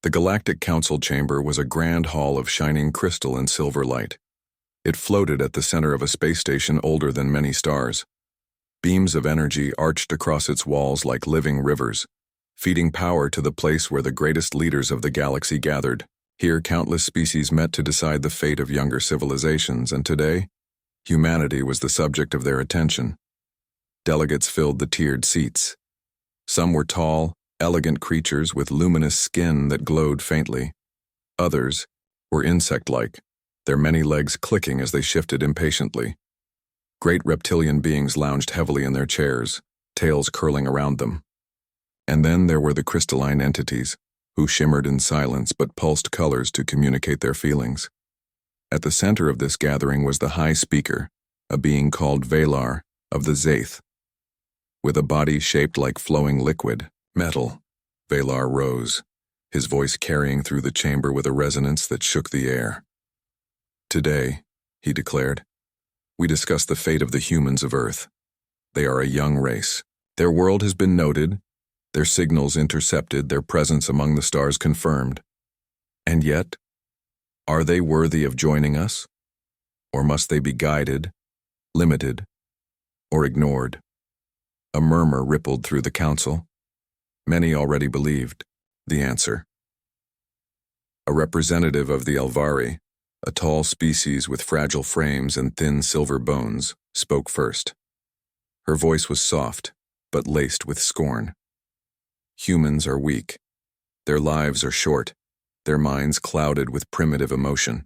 The Galactic Council chamber was a grand hall of shining crystal and silver light. It floated at the center of a space station older than many stars. Beams of energy arched across its walls like living rivers, feeding power to the place where the greatest leaders of the galaxy gathered. Here, countless species met to decide the fate of younger civilizations, and today, humanity was the subject of their attention. Delegates filled the tiered seats. Some were tall, elegant creatures with luminous skin that glowed faintly. Others were insect-like, their many legs clicking as they shifted impatiently. Great reptilian beings lounged heavily in their chairs, tails curling around them. And then there were the crystalline entities, who shimmered in silence but pulsed colors to communicate their feelings. At the center of this gathering was the High Speaker, a being called Valar of the Zaith. With a body shaped like flowing liquid, metal, Valar rose, his voice carrying through the chamber with a resonance that shook the air. "Today," he declared, "we discuss the fate of the humans of Earth. They are a young race. Their world has been noted, their signals intercepted, their presence among the stars confirmed. And yet, are they worthy of joining us? Or must they be guided, limited, or ignored?" A murmur rippled through the council. Many already believed the answer. A representative of the Elvari, a tall species with fragile frames and thin silver bones, spoke first. Her voice was soft, but laced with scorn. "Humans are weak. Their lives are short, their minds clouded with primitive emotion.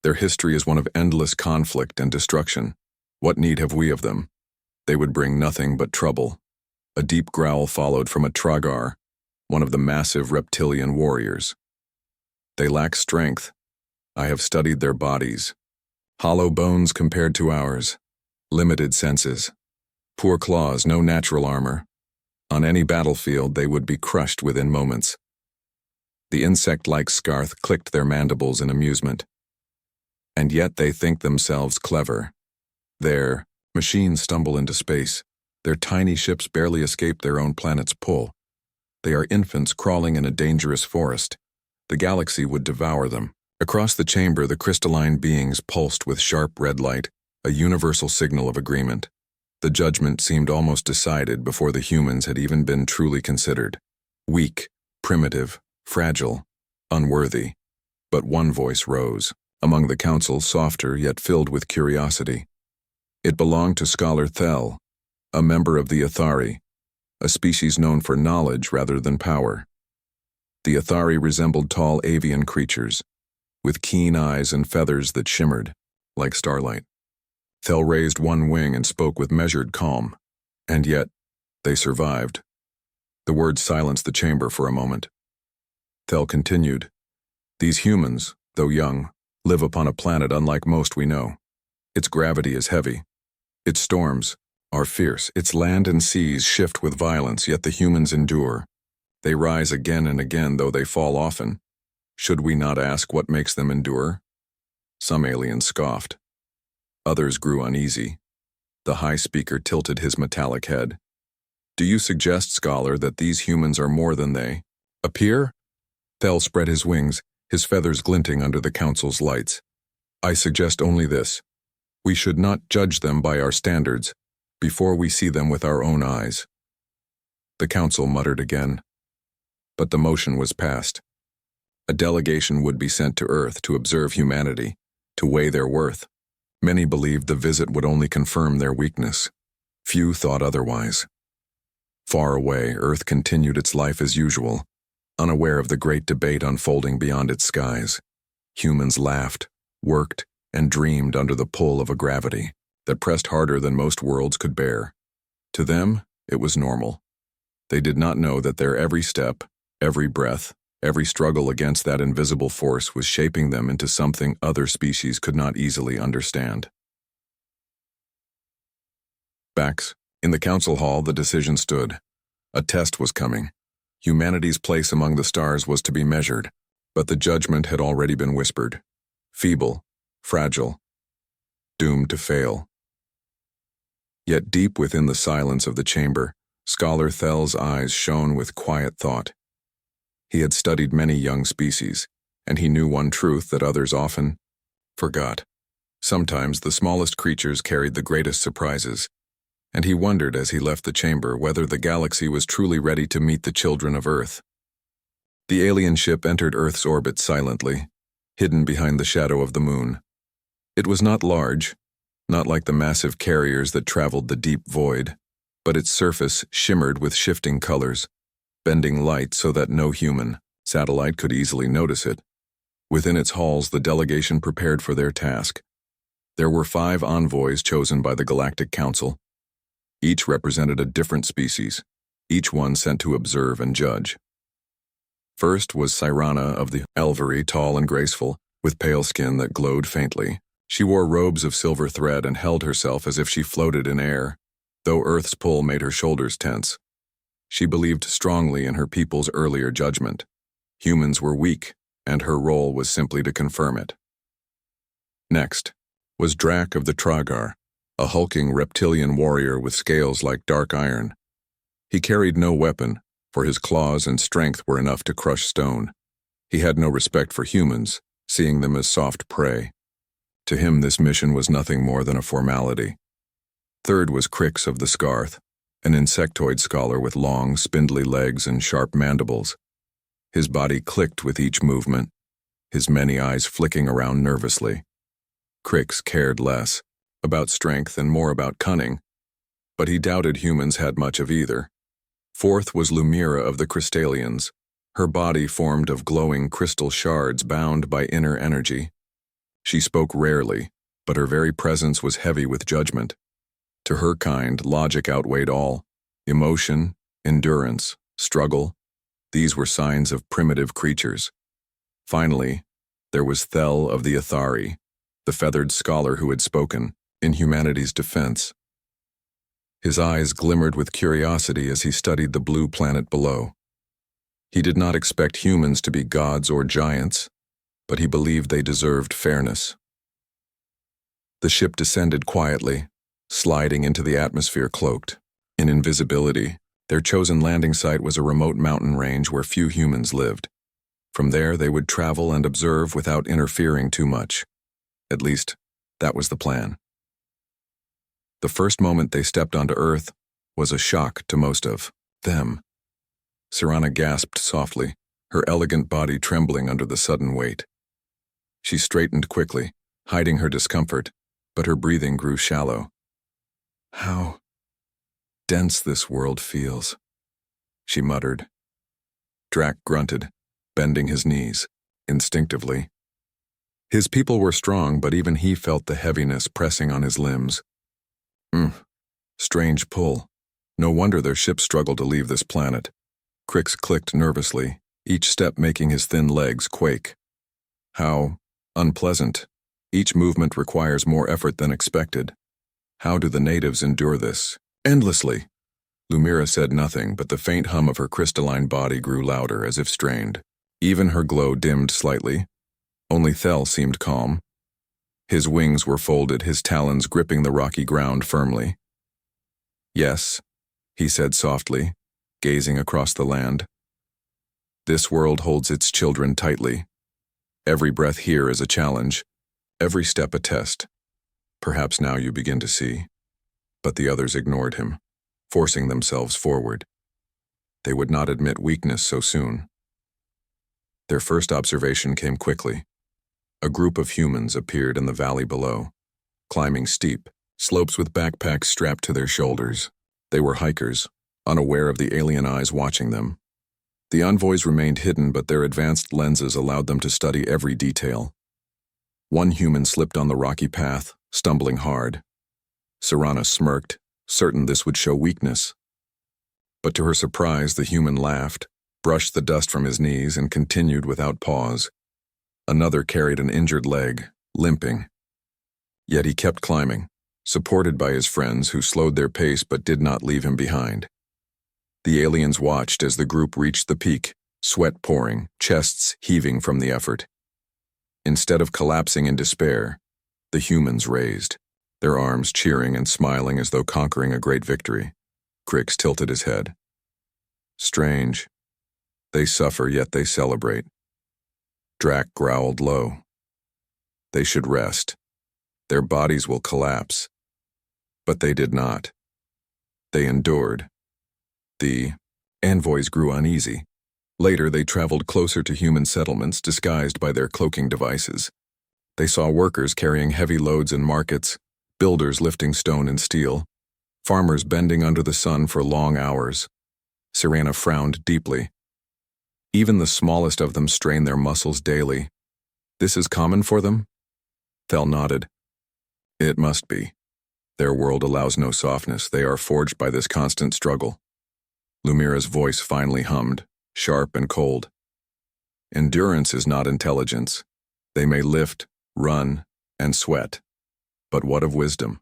Their history is one of endless conflict and destruction. What need have we of them? They would bring nothing but trouble." A deep growl followed from a Tragar, one of the massive reptilian warriors. "They lack strength. I have studied their bodies. Hollow bones compared to ours. Limited senses. Poor claws, no natural armor. On any battlefield, they would be crushed within moments." The insect-like Scarth clicked their mandibles in amusement. "And yet they think themselves clever. Their machines stumble into space. Their tiny ships barely escape their own planet's pull. They are infants crawling in a dangerous forest. The galaxy would devour them." Across the chamber, the crystalline beings pulsed with sharp red light, a universal signal of agreement. The judgment seemed almost decided before the humans had even been truly considered. Weak, primitive, fragile, unworthy. But one voice rose, among the council softer yet filled with curiosity. It belonged to Scholar Thel, a member of the Athari, a species known for knowledge rather than power. The Athari resembled tall avian creatures, with keen eyes and feathers that shimmered, like starlight. Thel raised one wing and spoke with measured calm, and yet, they survived. The words silenced the chamber for a moment. Thel continued, "These humans, though young, live upon a planet unlike most we know. Its gravity is heavy. Its storms are fierce. Its land and seas shift with violence, yet the humans endure. They rise again and again, though they fall often. Should we not ask what makes them endure?" Some aliens scoffed. Others grew uneasy. The High Speaker tilted his metallic head. "Do you suggest, Scholar, that these humans are more than they appear?" Thel spread his wings, his feathers glinting under the council's lights. "I suggest only this. We should not judge them by our standards before we see them with our own eyes." The council muttered again. But the motion was passed. A delegation would be sent to Earth to observe humanity, to weigh their worth. Many believed the visit would only confirm their weakness. Few thought otherwise. Far away, Earth continued its life as usual, unaware of the great debate unfolding beyond its skies. Humans laughed, worked, and dreamed under the pull of a gravity that pressed harder than most worlds could bear. To them, it was normal. They did not know that their every step, every breath, every struggle against that invisible force was shaping them into something other species could not easily understand. Back in the council hall, the decision stood. A test was coming. Humanity's place among the stars was to be measured, but the judgment had already been whispered. Feeble, fragile, doomed to fail. Yet deep within the silence of the chamber, Scholar Thel's eyes shone with quiet thought. He had studied many young species, and he knew one truth that others often forgot. Sometimes the smallest creatures carried the greatest surprises, and he wondered as he left the chamber whether the galaxy was truly ready to meet the children of Earth. The alien ship entered Earth's orbit silently, hidden behind the shadow of the moon. It was not large, not like the massive carriers that traveled the deep void, but its surface shimmered with shifting colors, bending light so that no human satellite could easily notice it. Within its halls, the delegation prepared for their task. There were 5 envoys chosen by the Galactic Council. Each represented a different species, each one sent to observe and judge. First was Sirana of the Elvery, tall and graceful, with pale skin that glowed faintly. She wore robes of silver thread and held herself as if she floated in air, though Earth's pull made her shoulders tense. She believed strongly in her people's earlier judgment. Humans were weak, and her role was simply to confirm it. Next was Drak of the Tragar, a hulking reptilian warrior with scales like dark iron. He carried no weapon, for his claws and strength were enough to crush stone. He had no respect for humans, seeing them as soft prey. To him, this mission was nothing more than a formality. Third was Crix of the Scarth, an insectoid scholar with long, spindly legs and sharp mandibles. His body clicked with each movement, his many eyes flicking around nervously. Crix cared less about strength and more about cunning, but he doubted humans had much of either. Fourth was Lumira of the Crystalians, her body formed of glowing crystal shards bound by inner energy. She spoke rarely, but her very presence was heavy with judgment. To her kind, logic outweighed all. Emotion, endurance, struggle, these were signs of primitive creatures. Finally, there was Thel of the Athari, the feathered scholar who had spoken in humanity's defense. His eyes glimmered with curiosity as he studied the blue planet below. He did not expect humans to be gods or giants, but he believed they deserved fairness. The ship descended quietly, sliding into the atmosphere cloaked in invisibility. Their chosen landing site was a remote mountain range where few humans lived. From there, they would travel and observe without interfering too much. At least, that was the plan. The first moment they stepped onto Earth was a shock to most of them. Sirana gasped softly, her elegant body trembling under the sudden weight. She straightened quickly, hiding her discomfort, but her breathing grew shallow. How dense this world feels, she muttered. Drak grunted, bending his knees, instinctively. His people were strong, but even he felt the heaviness pressing on his limbs. Strange pull. No wonder their ship struggled to leave this planet. Crix clicked nervously, each step making his thin legs quake. How unpleasant. Each movement requires more effort than expected. How do the natives endure this? Endlessly. Lumira said nothing, but the faint hum of her crystalline body grew louder, as if strained. Even her glow dimmed slightly. Only Thel seemed calm. His wings were folded, his talons gripping the rocky ground firmly. Yes, he said softly, gazing across the land. This world holds its children tightly. Every breath here is a challenge, every step a test. Perhaps now you begin to see. But the others ignored him, forcing themselves forward. They would not admit weakness so soon. Their first observation came quickly. A group of humans appeared in the valley below, climbing steep slopes with backpacks strapped to their shoulders. They were hikers, unaware of the alien eyes watching them. The envoys remained hidden, but their advanced lenses allowed them to study every detail. One human slipped on the rocky path, stumbling hard. Sirana smirked, certain this would show weakness. But to her surprise, the human laughed, brushed the dust from his knees, and continued without pause. Another carried an injured leg, limping. Yet he kept climbing, supported by his friends who slowed their pace but did not leave him behind. The aliens watched as the group reached the peak, sweat pouring, chests heaving from the effort. Instead of collapsing in despair, the humans raised, their arms cheering and smiling as though conquering a great victory. Crix tilted his head. Strange. They suffer, yet they celebrate. Drac growled low. They should rest. Their bodies will collapse. But they did not. They endured. The envoys grew uneasy. Later, they traveled closer to human settlements disguised by their cloaking devices. They saw workers carrying heavy loads in markets, builders lifting stone and steel, farmers bending under the sun for long hours. Sirana frowned deeply. Even the smallest of them strain their muscles daily. This is common for them? Thel nodded. It must be. Their world allows no softness. They are forged by this constant struggle. Lumira's voice finally hummed, sharp and cold. Endurance is not intelligence. They may lift, run, and sweat. But what of wisdom?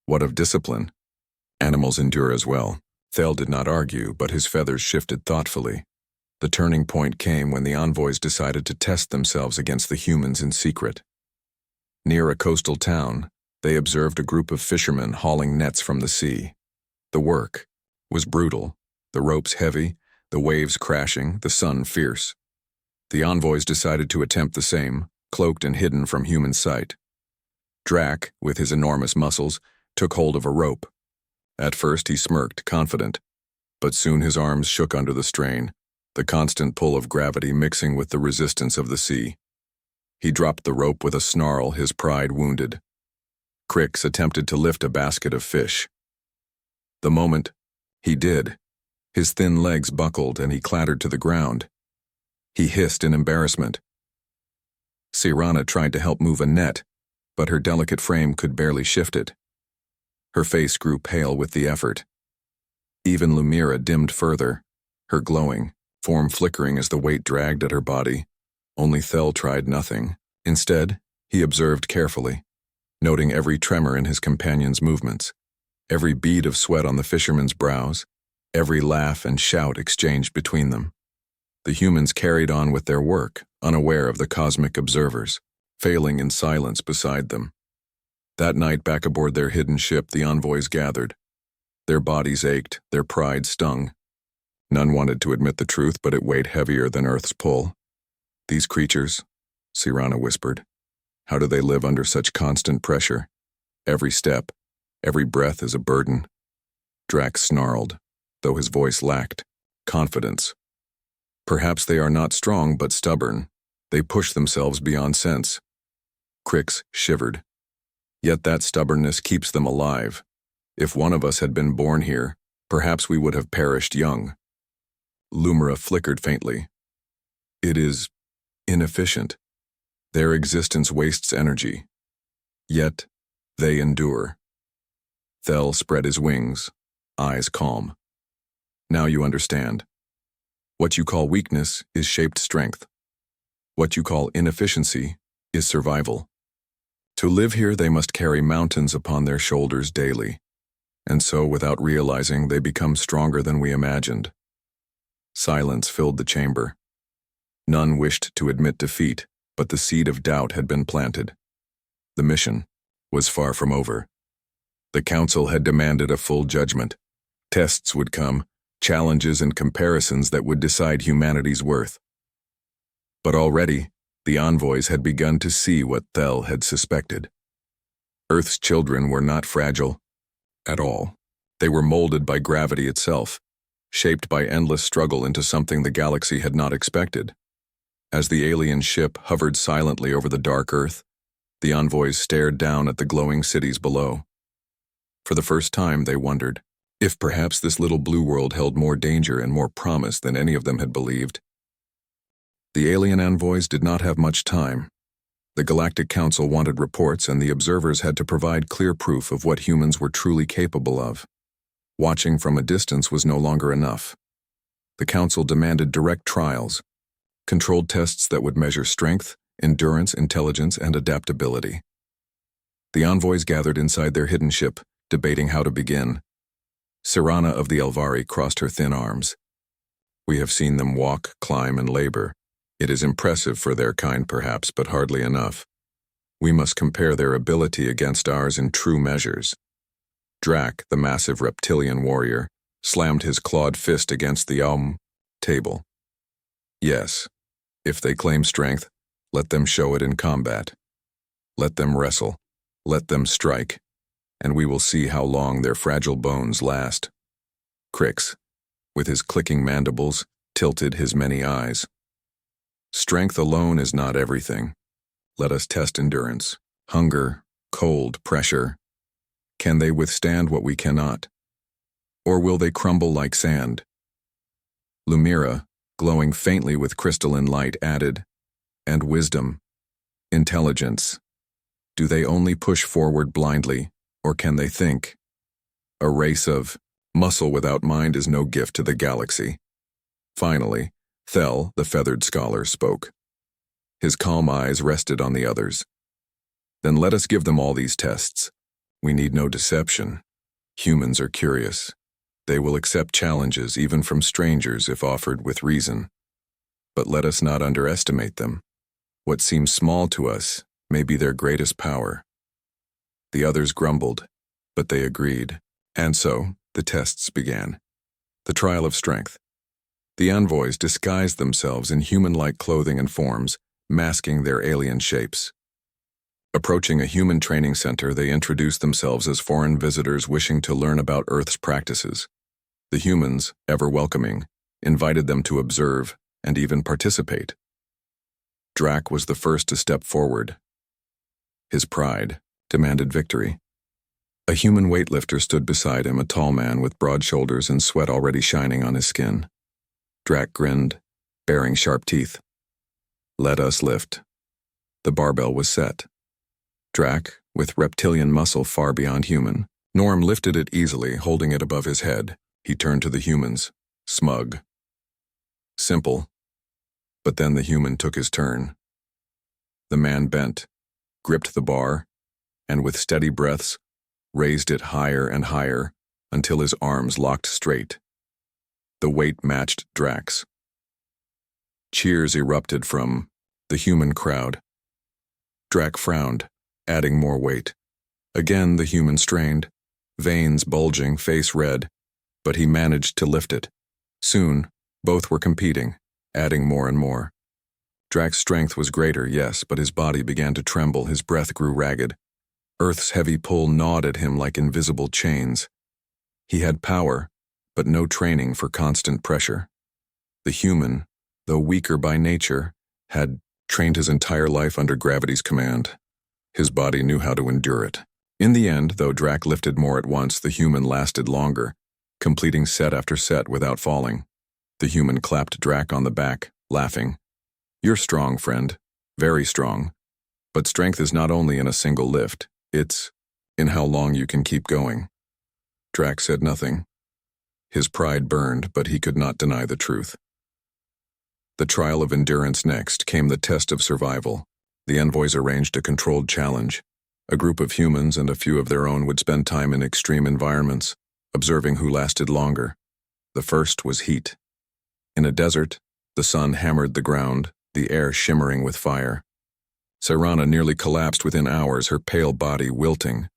What of discipline? Animals endure as well. Thel did not argue, but his feathers shifted thoughtfully. The turning point came when the envoys decided to test themselves against the humans in secret. Near a coastal town, they observed a group of fishermen hauling nets from the sea. The work was brutal, the ropes heavy, the waves crashing, the sun fierce. The envoys decided to attempt the same, cloaked and hidden from human sight. Drac, with his enormous muscles, took hold of a rope. At first he smirked, confident, but soon his arms shook under the strain, the constant pull of gravity mixing with the resistance of the sea. He dropped the rope with a snarl, his pride wounded. Crix attempted to lift a basket of fish. The moment he did, his thin legs buckled and he clattered to the ground. He hissed in embarrassment. Sirana tried to help move a net, but her delicate frame could barely shift it. Her face grew pale with the effort. Even Lumira dimmed further, her glowing form flickering as the weight dragged at her body. Only Thel tried nothing. Instead, he observed carefully, noting every tremor in his companion's movements, every bead of sweat on the fisherman's brows, every laugh and shout exchanged between them. The humans carried on with their work, unaware of the cosmic observers, failing in silence beside them. That night, back aboard their hidden ship, the envoys gathered. Their bodies ached, their pride stung. None wanted to admit the truth, but it weighed heavier than Earth's pull. These creatures, Sirana whispered, how do they live under such constant pressure? Every step, every breath is a burden. Drax snarled, though his voice lacked confidence. Perhaps they are not strong but stubborn. They push themselves beyond sense. Crix shivered. Yet that stubbornness keeps them alive. If one of us had been born here, perhaps we would have perished young. Lumira flickered faintly. It is inefficient. Their existence wastes energy. Yet, they endure. Thel spread his wings, eyes calm. Now you understand. What you call weakness is shaped strength. What you call inefficiency is survival. To live here, they must carry mountains upon their shoulders daily, and so, without realizing, they become stronger than we imagined. Silence filled the chamber. None wished to admit defeat, but the seed of doubt had been planted. The mission was far from over. The council had demanded a full judgment. Tests would come, challenges and comparisons that would decide humanity's worth. But already, the envoys had begun to see what Thel had suspected. Earth's children were not fragile at all. They were molded by gravity itself, shaped by endless struggle into something the galaxy had not expected. As the alien ship hovered silently over the dark Earth, the envoys stared down at the glowing cities below. For the first time, they wondered if perhaps this little blue world held more danger and more promise than any of them had believed. The alien envoys did not have much time. The Galactic Council wanted reports, and the observers had to provide clear proof of what humans were truly capable of. Watching from a distance was no longer enough. The Council demanded direct trials, controlled tests that would measure strength, endurance, intelligence, and adaptability. The envoys gathered inside their hidden ship, debating how to begin. Sirana of the Elvari crossed her thin arms. We have seen them walk, climb, and labor. It is impressive for their kind, perhaps, but hardly enough. We must compare their ability against ours in true measures. Drac, the massive reptilian warrior, slammed his clawed fist against the table. Yes, if they claim strength, let them show it in combat. Let them wrestle. Let them strike. And we will see how long their fragile bones last. Crix, with his clicking mandibles, tilted his many eyes. Strength alone is not everything. Let us test endurance, hunger, cold, pressure. Can they withstand what we cannot? Or will they crumble like sand? Lumira, glowing faintly with crystalline light, added, and wisdom, intelligence. Do they only push forward blindly, or can they think? A race of muscle without mind is no gift to the galaxy. Finally, Thel, the feathered scholar, spoke. His calm eyes rested on the others. Then let us give them all these tests. We need no deception. Humans are curious. They will accept challenges even from strangers if offered with reason. But let us not underestimate them. What seems small to us may be their greatest power. The others grumbled, but they agreed. And so, the tests began. The trial of strength. The envoys disguised themselves in human-like clothing and forms, masking their alien shapes. Approaching a human training center, they introduced themselves as foreign visitors wishing to learn about Earth's practices. The humans, ever welcoming, invited them to observe and even participate. Drac was the first to step forward. His pride demanded victory. A human weightlifter stood beside him, a tall man with broad shoulders and sweat already shining on his skin. Drac grinned, baring sharp teeth. Let us lift. The barbell was set. Drac, with reptilian muscle far beyond human, Norm lifted it easily, holding it above his head. He turned to the humans, smug. Simple. But then the human took his turn. The man bent, gripped the bar, and with steady breaths, raised it higher and higher until his arms locked straight. The weight matched Drac's. Cheers erupted from the human crowd. Drac frowned, adding more weight. Again the human strained, veins bulging, face red, but he managed to lift it. Soon, both were competing, adding more and more. Drac's strength was greater, yes, but his body began to tremble, his breath grew ragged. Earth's heavy pull gnawed at him like invisible chains. He had power, but no training for constant pressure. The human, though weaker by nature, had trained his entire life under gravity's command. His body knew how to endure it. In the end, though Drac lifted more at once, the human lasted longer, completing set after set without falling. The human clapped Drac on the back, laughing. You're strong, friend. Very strong. But strength is not only in a single lift, it's in how long you can keep going. Drac said nothing. His pride burned, but he could not deny the truth. The trial of endurance next came the test of survival. The envoys arranged a controlled challenge. A group of humans and a few of their own would spend time in extreme environments, observing who lasted longer. The first was heat. In a desert, the sun hammered the ground, the air shimmering with fire. Sirana nearly collapsed within hours, her pale body wilting.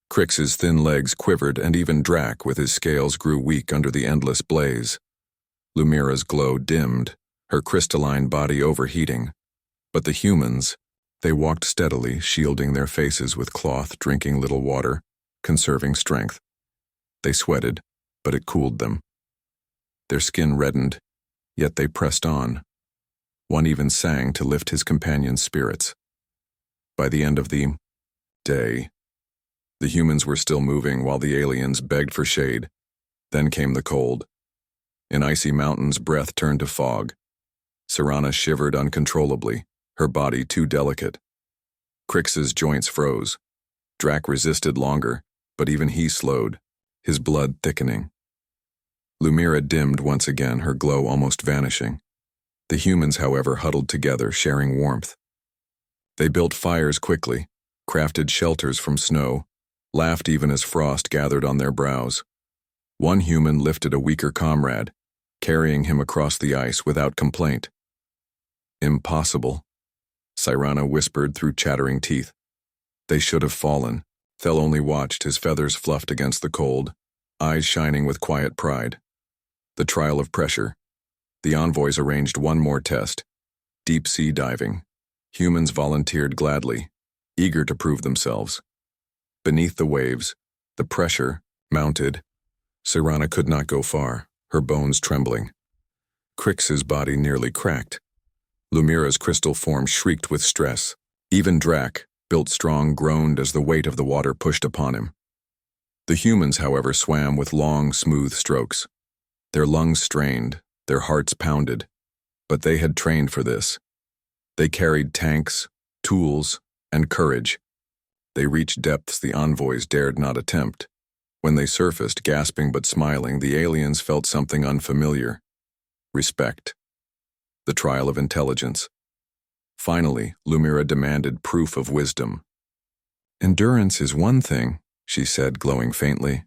Crix's thin legs quivered, and even Drac, with his scales, grew weak under the endless blaze. Lumira's glow dimmed, her crystalline body overheating. But the humans, they walked steadily, shielding their faces with cloth, drinking little water, conserving strength. They sweated, but it cooled them. Their skin reddened, yet they pressed on. One even sang to lift his companion's spirits. By the end of the day, the humans were still moving while the aliens begged for shade. Then came the cold. In icy mountains, breath turned to fog. Sirana shivered uncontrollably, her body too delicate. Crix's joints froze. Drac resisted longer, but even he slowed, his blood thickening. Lumira dimmed once again, her glow almost vanishing. The humans, however, huddled together, sharing warmth. They built fires quickly, crafted shelters from snow, laughed even as frost gathered on their brows. One human lifted a weaker comrade, carrying him across the ice without complaint. Impossible, Sirana whispered through chattering teeth. They should have fallen. Thel only watched, his feathers fluffed against the cold, eyes shining with quiet pride. The trial of pressure. The envoys arranged one more test: deep-sea diving. Humans volunteered gladly, eager to prove themselves. Beneath the waves, the pressure mounted. Sirana could not go far, her bones trembling. Crix's body nearly cracked. Lumira's crystal form shrieked with stress. Even Drac, built strong, groaned as the weight of the water pushed upon him. The humans, however, swam with long, smooth strokes. Their lungs strained, their hearts pounded, but they had trained for this. They carried tanks, tools, and courage. They reached depths the envoys dared not attempt. When they surfaced, gasping but smiling, the aliens felt something unfamiliar: respect. The trial of intelligence. Finally, Lumira demanded proof of wisdom. "Endurance is one thing," she said, glowing faintly.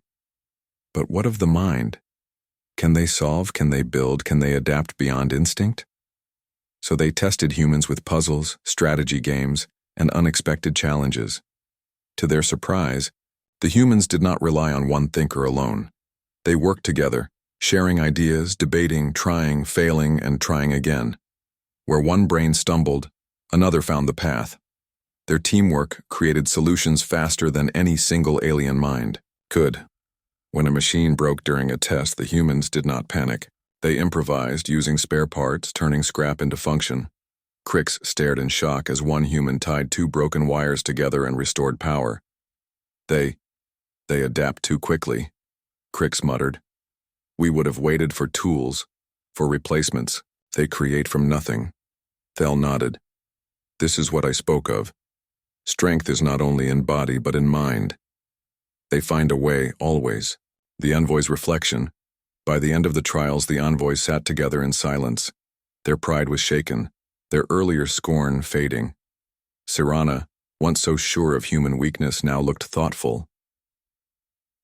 "But what of the mind? Can they solve, can they build, can they adapt beyond instinct?" So they tested humans with puzzles, strategy games, and unexpected challenges. To their surprise, the humans did not rely on one thinker alone. They worked together, sharing ideas, debating, trying, failing, and trying again. Where one brain stumbled, another found the path. Their teamwork created solutions faster than any single alien mind could. When a machine broke during a test, the humans did not panic. They improvised, using spare parts, turning scrap into function. Crix stared in shock as one human tied two broken wires together and restored power. They adapt too quickly," Crix muttered. "We would have waited for tools, for replacements. They create from nothing." Thel nodded. "This is what I spoke of. Strength is not only in body but in mind. They find a way, always." The envoy's reflection. By the end of the trials, the envoys sat together in silence. Their pride was shaken, their earlier scorn fading. Sirana, once so sure of human weakness, now looked thoughtful.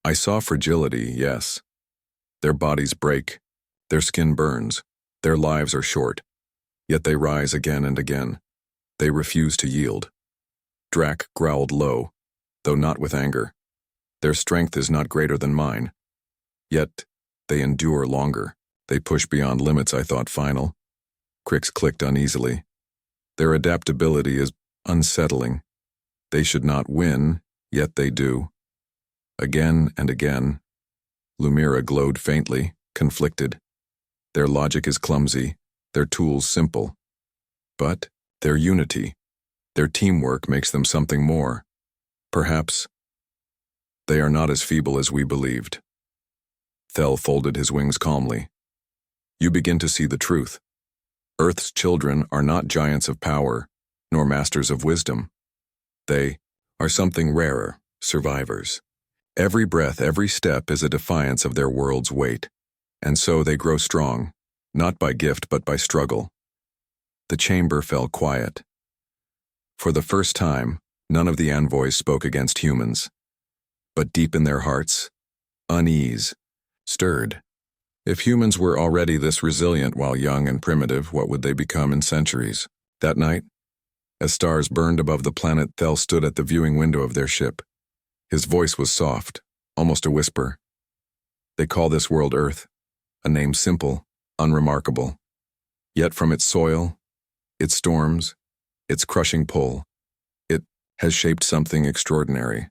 "I saw fragility, yes. Their bodies break, their skin burns, their lives are short. Yet they rise again and again. They refuse to yield." Drac growled low, though not with anger. "Their strength is not greater than mine. Yet they endure longer. They push beyond limits I thought final." Crix clicked uneasily. "Their adaptability is unsettling. They should not win, yet they do. Again and again." Lumira glowed faintly, conflicted. "Their logic is clumsy, their tools simple. But their unity, their teamwork makes them something more. Perhaps they are not as feeble as we believed." Thel folded his wings calmly. "You begin to see the truth. Earth's children are not giants of power, nor masters of wisdom. They are something rarer, survivors. Every breath, every step is a defiance of their world's weight. And so they grow strong, not by gift but by struggle." The chamber fell quiet. For the first time, none of the envoys spoke against humans. But deep in their hearts, unease stirred. If humans were already this resilient while young and primitive, what would they become in centuries? That night, as stars burned above the planet, Thel stood at the viewing window of their ship. His voice was soft, almost a whisper. "They call this world Earth, a name simple, unremarkable. Yet from its soil, its storms, its crushing pull, it has shaped something extraordinary.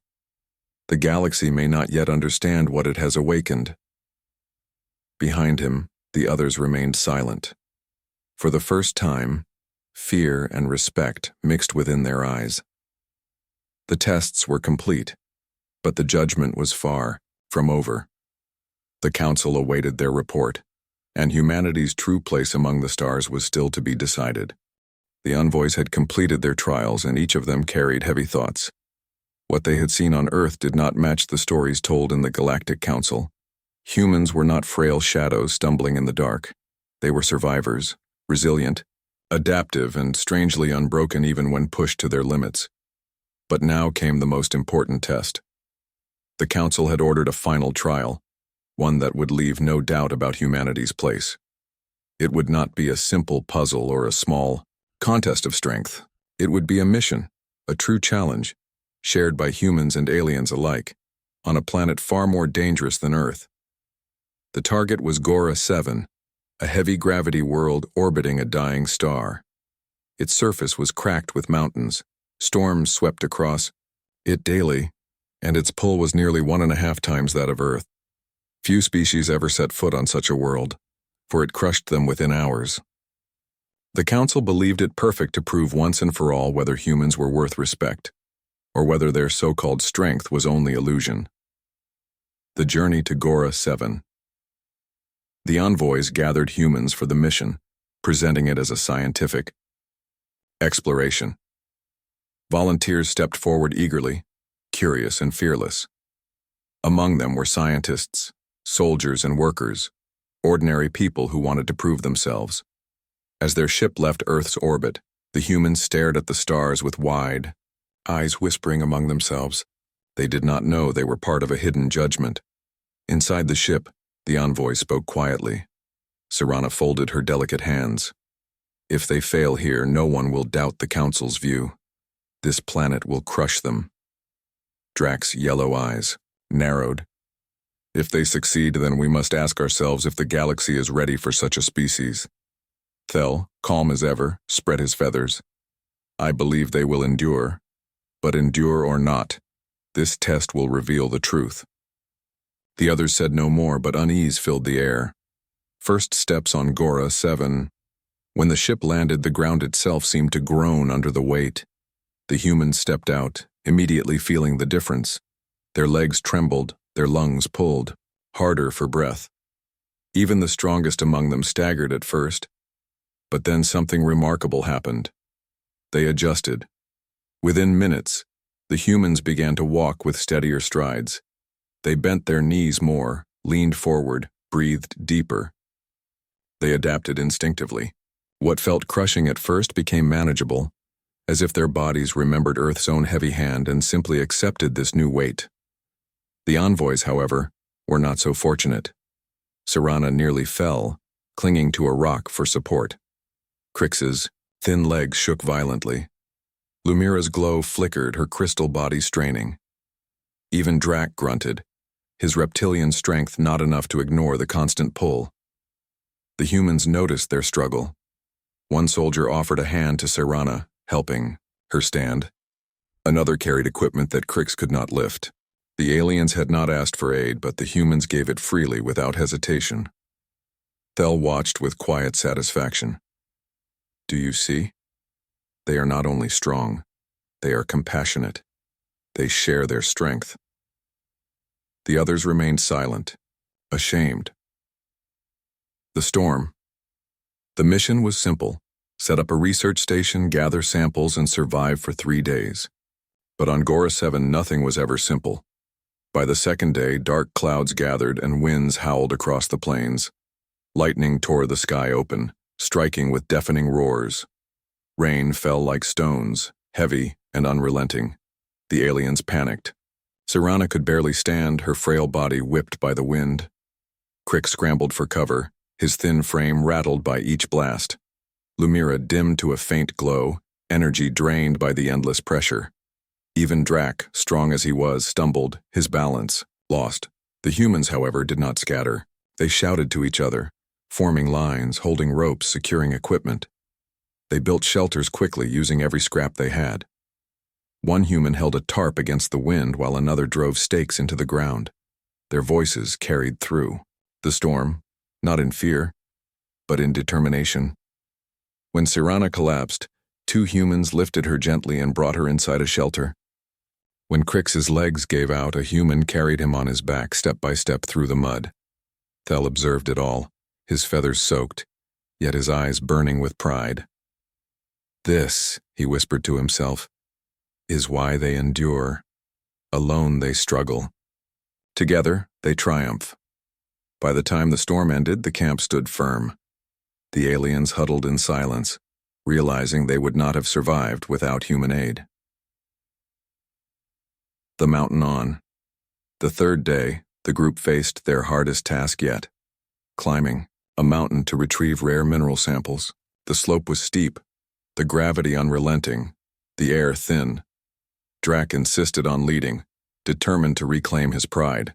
The galaxy may not yet understand what it has awakened." Behind him, the others remained silent. For the first time, fear and respect mixed within their eyes. The tests were complete, but the judgment was far from over. The council awaited their report, and humanity's true place among the stars was still to be decided. The envoys had completed their trials, and each of them carried heavy thoughts. What they had seen on Earth did not match the stories told in the Galactic Council. Humans were not frail shadows stumbling in the dark. They were survivors, resilient, adaptive, and strangely unbroken even when pushed to their limits. But now came the most important test. The Council had ordered a final trial, one that would leave no doubt about humanity's place. It would not be a simple puzzle or a small contest of strength. It would be a mission, a true challenge, shared by humans and aliens alike, on a planet far more dangerous than Earth. The target was Gora 7, a heavy-gravity world orbiting a dying star. Its surface was cracked with mountains. Storms swept across it daily, and its pull was nearly 1.5 times that of Earth. Few species ever set foot on such a world, for it crushed them within hours. The Council believed it perfect to prove once and for all whether humans were worth respect, or whether their so-called strength was only illusion. The journey to Gora 7. The envoys gathered humans for the mission, presenting it as a scientific exploration. Volunteers stepped forward eagerly, curious and fearless. Among them were scientists, soldiers and workers, ordinary people who wanted to prove themselves. As their ship left Earth's orbit, the humans stared at the stars with wide eyes, whispering among themselves. They did not know they were part of a hidden judgment. Inside the ship, the envoy spoke quietly. Sirana folded her delicate hands. If they fail here, no one will doubt the Council's view. This planet will crush them. Drax's yellow eyes narrowed. If they succeed, then we must ask ourselves if the galaxy is ready for such a species. Thel, calm as ever, spread his feathers. I believe they will endure. But endure or not, this test will reveal the truth. The others said no more, but unease filled the air. First steps on Gora 7. When the ship landed, the ground itself seemed to groan under the weight. The humans stepped out, immediately feeling the difference. Their legs trembled, their lungs pulled, harder for breath. Even the strongest among them staggered at first. But then something remarkable happened. They adjusted. Within minutes, the humans began to walk with steadier strides. They bent their knees more, leaned forward, breathed deeper. They adapted instinctively. What felt crushing at first became manageable, as if their bodies remembered Earth's own heavy hand and simply accepted this new weight. The envoys, however, were not so fortunate. Sirana nearly fell, clinging to a rock for support. Crix's thin legs shook violently. Lumira's glow flickered, her crystal body straining. Even Drac grunted, his reptilian strength not enough to ignore the constant pull. The humans noticed their struggle. One soldier offered a hand to Sirana, helping her stand. Another carried equipment that Crix could not lift. The aliens had not asked for aid, but the humans gave it freely without hesitation. Thel watched with quiet satisfaction. Do you see? They are not only strong, they are compassionate. They share their strength. The others remained silent, ashamed. The storm. The mission was simple. Set up a research station, gather samples, and survive for 3 days. But on Gora 7, nothing was ever simple. By the second day, dark clouds gathered and winds howled across the plains. Lightning tore the sky open, striking with deafening roars. Rain fell like stones, heavy and unrelenting. The aliens panicked. Sirana could barely stand, her frail body whipped by the wind. Crix scrambled for cover, his thin frame rattled by each blast. Lumira dimmed to a faint glow, energy drained by the endless pressure. Even Drac, strong as he was, stumbled, his balance lost. The humans, however, did not scatter. They shouted to each other, forming lines, holding ropes, securing equipment. They built shelters quickly, using every scrap they had. One human held a tarp against the wind while another drove stakes into the ground. Their voices carried through the storm, not in fear, but in determination. When Sirana collapsed, 2 humans lifted her gently and brought her inside a shelter. When Crix's legs gave out, a human carried him on his back step by step through the mud. Thel observed it all, his feathers soaked, yet his eyes burning with pride. This, he whispered to himself, is why they endure. Alone they struggle. Together they triumph. By the time the storm ended, the camp stood firm. The aliens huddled in silence, realizing they would not have survived without human aid. The mountain on. The third day, the group faced their hardest task yet. Climbing a mountain to retrieve rare mineral samples. The slope was steep, the gravity unrelenting, the air thin. Drac insisted on leading, determined to reclaim his pride.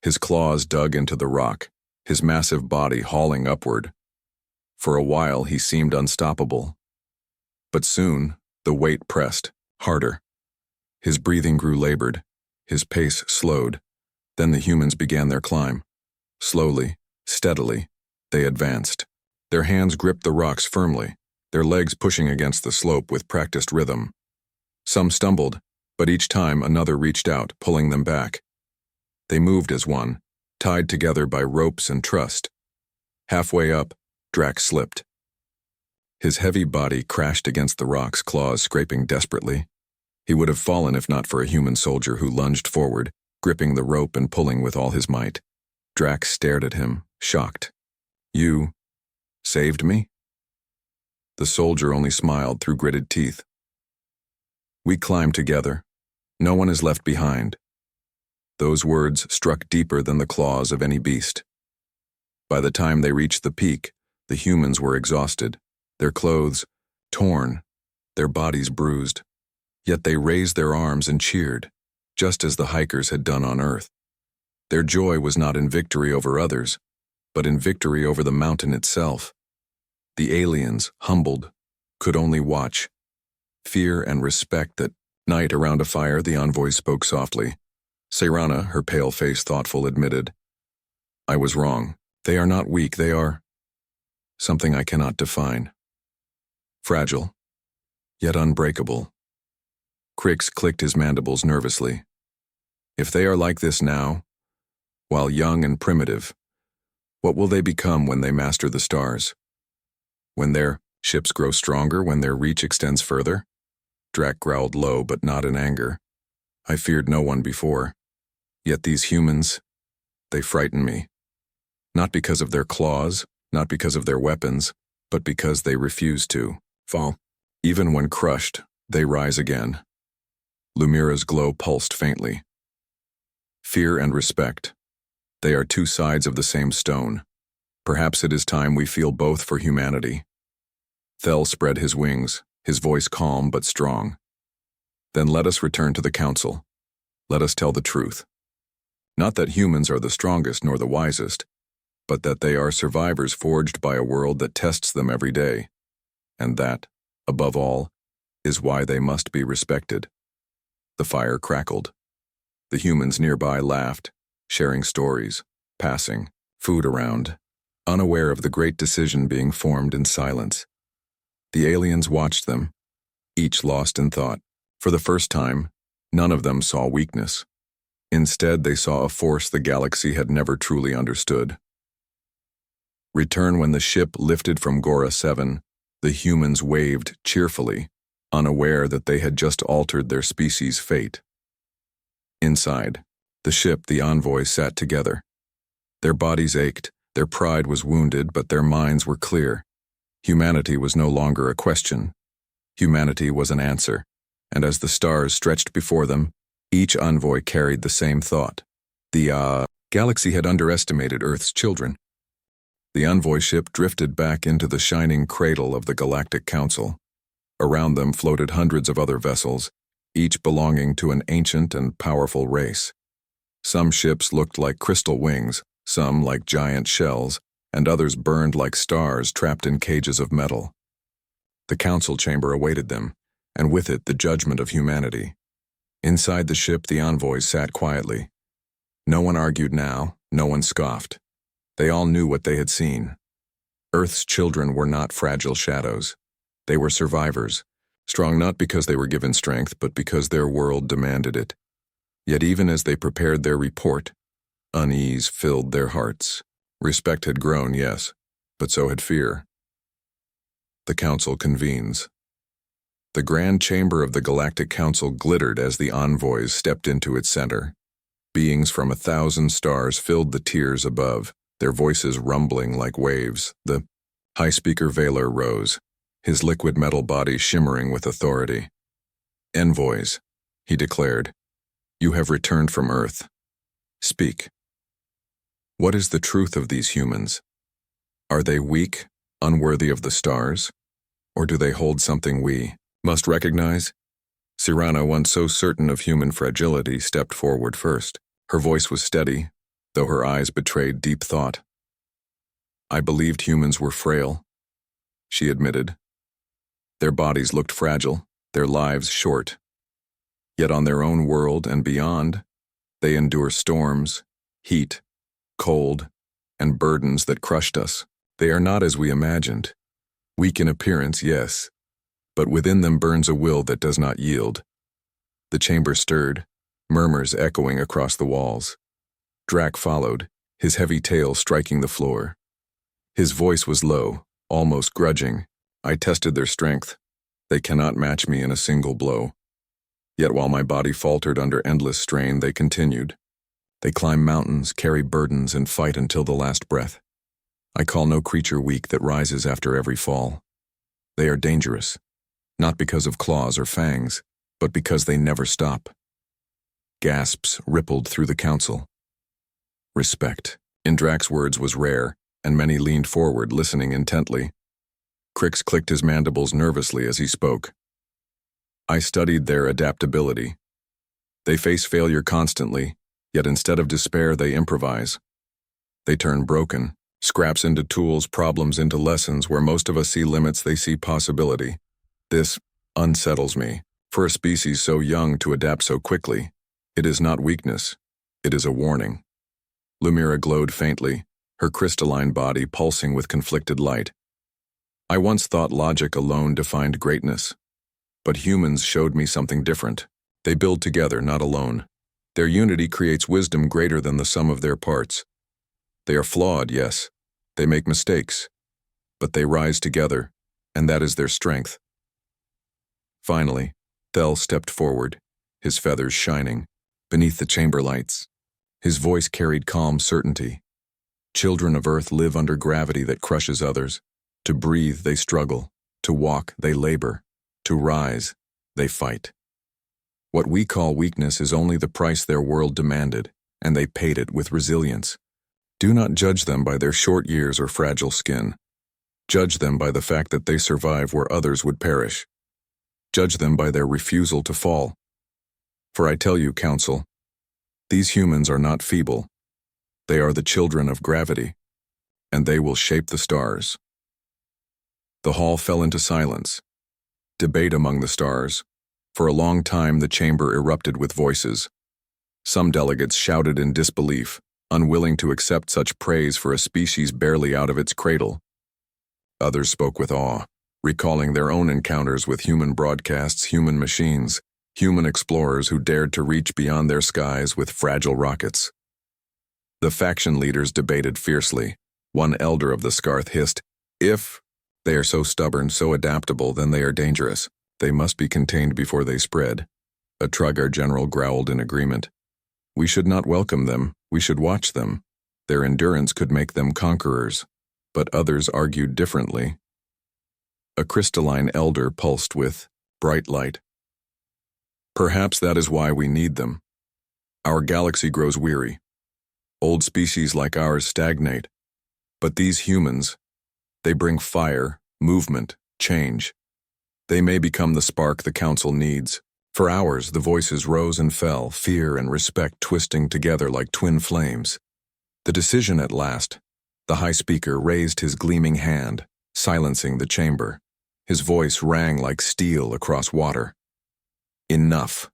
His claws dug into the rock, his massive body hauling upward, For a while he seemed unstoppable. But soon, the weight pressed, harder. His breathing grew labored, his pace slowed. Then the humans began their climb. Slowly, steadily, they advanced. Their hands gripped the rocks firmly, their legs pushing against the slope with practiced rhythm. Some stumbled, but each time another reached out, pulling them back. They moved as one, tied together by ropes and trust. Halfway up, Drax slipped. His heavy body crashed against the rocks, claws scraping desperately. He would have fallen if not for a human soldier who lunged forward, gripping the rope and pulling with all his might. Drax stared at him, shocked. "You saved me?" The soldier only smiled through gritted teeth. "We climbed together. No one is left behind." Those words struck deeper than the claws of any beast. By the time they reached the peak, the humans were exhausted, their clothes torn, their bodies bruised. Yet they raised their arms and cheered, just as the hikers had done on Earth. Their joy was not in victory over others, but in victory over the mountain itself. The aliens, humbled, could only watch. Fear and respect. That night around a fire, the envoy spoke softly. Sirana, her pale face thoughtful, admitted, "I was wrong. They are not weak, they are something I cannot define. Fragile, yet unbreakable." Crix clicked his mandibles nervously. If they are like this now, while young and primitive, what will they become when they master the stars? When their ships grow stronger, when their reach extends further? Drac growled low, but not in anger. "I feared no one before. Yet these humans, they frighten me. Not because of their claws, not because of their weapons, but because they refuse to fall. Even when crushed, they rise again." Lumira's glow pulsed faintly. "Fear and respect. They are two sides of the same stone. Perhaps it is time we feel both for humanity." Thel spread his wings, his voice calm but strong. "Then let us return to the council. Let us tell the truth. Not that humans are the strongest nor the wisest, but that they are survivors forged by a world that tests them every day. And that, above all, is why they must be respected." The fire crackled. The humans nearby laughed, sharing stories, passing food around, unaware of the great decision being formed in silence. The aliens watched them, each lost in thought. For the first time, none of them saw weakness. Instead, they saw a force the galaxy had never truly understood. Return. When the ship lifted from Gora 7, the humans waved cheerfully, unaware that they had just altered their species' fate. Inside the ship, the envoys sat together. Their bodies ached, their pride was wounded, but their minds were clear. Humanity was no longer a question. Humanity was an answer, and as the stars stretched before them, each envoy carried the same thought. The galaxy had underestimated Earth's children. The envoy ship drifted back into the shining cradle of the Galactic Council. Around them floated hundreds of other vessels, each belonging to an ancient and powerful race. Some ships looked like crystal wings, some like giant shells, and others burned like stars trapped in cages of metal. The council chamber awaited them, and with it the judgment of humanity. Inside the ship, the envoys sat quietly. No one argued now, no one scoffed. They all knew what they had seen. Earth's children were not fragile shadows. They were survivors, strong not because they were given strength, but because their world demanded it. Yet even as they prepared their report, unease filled their hearts. Respect had grown, yes, but so had fear. The council convenes. The grand chamber of the Galactic Council glittered as the envoys stepped into its center. Beings from 1,000 stars filled the tiers above, their voices rumbling like waves. The High Speaker Valor rose, his liquid metal body shimmering with authority. "Envoys," he declared, "you have returned from Earth. Speak. What is the truth of these humans? Are they weak, unworthy of the stars? Or do they hold something we must recognize?" Sirana, once so certain of human fragility, stepped forward first. Her voice was steady, though her eyes betrayed deep thought. "I believed humans were frail, she admitted. Their bodies looked fragile, their lives short. Yet on their own world and beyond, they endure storms, heat, cold, and burdens that crushed us. They are not as we imagined. Weak in appearance, yes, but within them burns a will that does not yield. The chamber stirred, murmurs echoing across the walls. Drac followed, his heavy tail striking the floor. His voice was low, almost grudging. I tested their strength. They cannot match me in a single blow. Yet while my body faltered under endless strain, they continued. They climb mountains, carry burdens, and fight until the last breath. I call no creature weak that rises after every fall. They are dangerous, not because of claws or fangs, but because they never stop. Gasps rippled through the council. Respect, in Drac's words, was rare, and many leaned forward, listening intently. Crix clicked his mandibles nervously as he spoke. I studied their adaptability. They face failure constantly, yet instead of despair, they improvise. They turn broken, scraps into tools, problems into lessons. Where most of us see limits, they see possibility. This unsettles me. For a species so young to adapt so quickly, it is not weakness, it is a warning. Lumira glowed faintly, her crystalline body pulsing with conflicted light. I once thought logic alone defined greatness. But humans showed me something different. They build together, not alone. Their unity creates wisdom greater than the sum of their parts. They are flawed, yes. They make mistakes. But they rise together, and that is their strength. Finally, Thel stepped forward, his feathers shining, beneath the chamber lights. His voice carried calm certainty. Children of Earth live under gravity that crushes others. To breathe, they struggle. To walk, they labor. To rise, they fight. What we call weakness is only the price their world demanded, and they paid it with resilience. Do not judge them by their short years or fragile skin. Judge them by the fact that they survive where others would perish. Judge them by their refusal to fall. For I tell you, Council, these humans are not feeble. They are the children of gravity, and they will shape the stars. The hall fell into silence. Debate among the stars. For a long time, the chamber erupted with voices. Some delegates shouted in disbelief, unwilling to accept such praise for a species barely out of its cradle. Others spoke with awe, recalling their own encounters with human broadcasts, human machines, human explorers who dared to reach beyond their skies with fragile rockets. The faction leaders debated fiercely. One elder of the Scarth hissed, "If they are so stubborn, so adaptable, then they are dangerous. They must be contained before they spread." A Truggar general growled in agreement. "We should not welcome them, we should watch them. Their endurance could make them conquerors." But others argued differently. A crystalline elder pulsed with bright light. "Perhaps that is why we need them. Our galaxy grows weary. Old species like ours stagnate. But these humans, they bring fire, movement, change. They may become the spark the Council needs." For hours, the voices rose and fell, fear and respect twisting together like twin flames. The decision at last. The High Speaker raised his gleaming hand, silencing the chamber. His voice rang like steel across water. "Enough.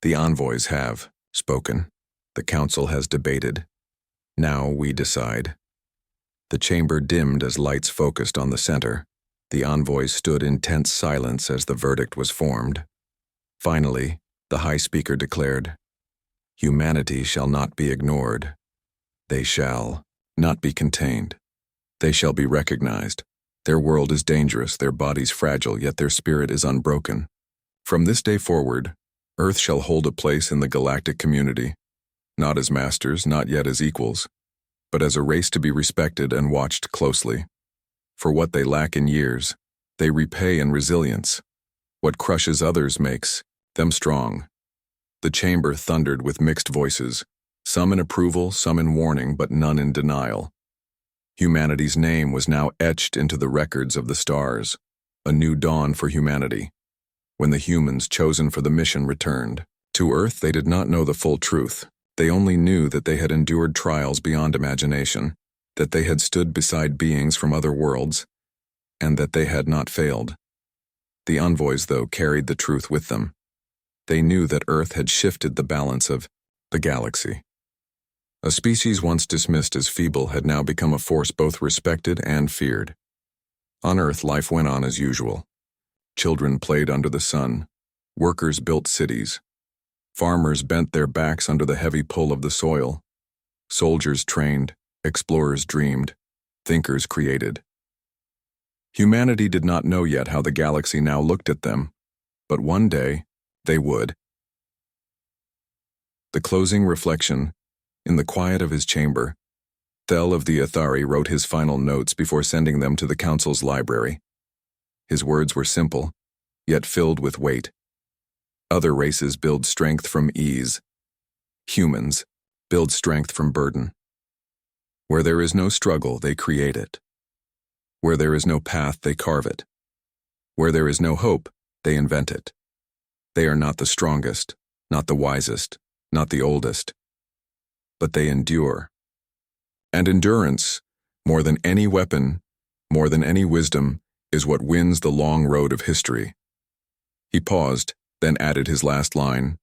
The envoys have spoken. The Council has debated. Now we decide." The chamber dimmed as lights focused on the center. The envoys stood in tense silence as the verdict was formed. Finally, the High Speaker declared, "Humanity shall not be ignored. They shall not be contained. They shall be recognized. Their world is dangerous, their bodies fragile, yet their spirit is unbroken. From this day forward, Earth shall hold a place in the galactic community, not as masters, not yet as equals, but as a race to be respected and watched closely. For what they lack in years, they repay in resilience. What crushes others makes them strong." The chamber thundered with mixed voices, some in approval, some in warning, but none in denial. Humanity's name was now etched into the records of the stars, a new dawn for humanity. When the humans chosen for the mission returned to Earth, they did not know the full truth. They only knew that they had endured trials beyond imagination, that they had stood beside beings from other worlds, and that they had not failed. The envoys, though, carried the truth with them. They knew that Earth had shifted the balance of the galaxy. A species once dismissed as feeble had now become a force both respected and feared. On Earth, life went on as usual. Children played under the sun. Workers built cities. Farmers bent their backs under the heavy pull of the soil. Soldiers trained, explorers dreamed, thinkers created. Humanity did not know yet how the galaxy now looked at them, but one day they would. The closing reflection. In the quiet of his chamber, Thel of the Athari wrote his final notes before sending them to the Council's library. His words were simple, yet filled with weight. Other races build strength from ease. Humans build strength from burden. Where there is no struggle, they create it. Where there is no path, they carve it. Where there is no hope, they invent it. They are not the strongest, not the wisest, not the oldest, but they endure. And endurance, more than any weapon, more than any wisdom, is what wins the long road of history. He paused, then added his last line.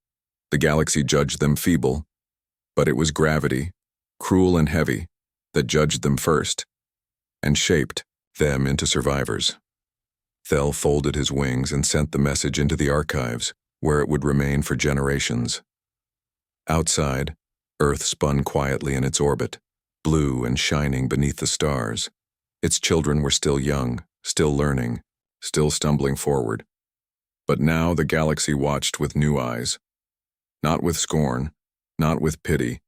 The galaxy judged them feeble, but it was gravity, cruel and heavy, that judged them first, and shaped them into survivors. Thel folded his wings and sent the message into the archives, where it would remain for generations. Outside, Earth spun quietly in its orbit, blue and shining beneath the stars. Its children were still young, still learning, still stumbling forward. But now the galaxy watched with new eyes. Not with scorn, not with pity,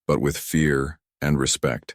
but with fear and respect.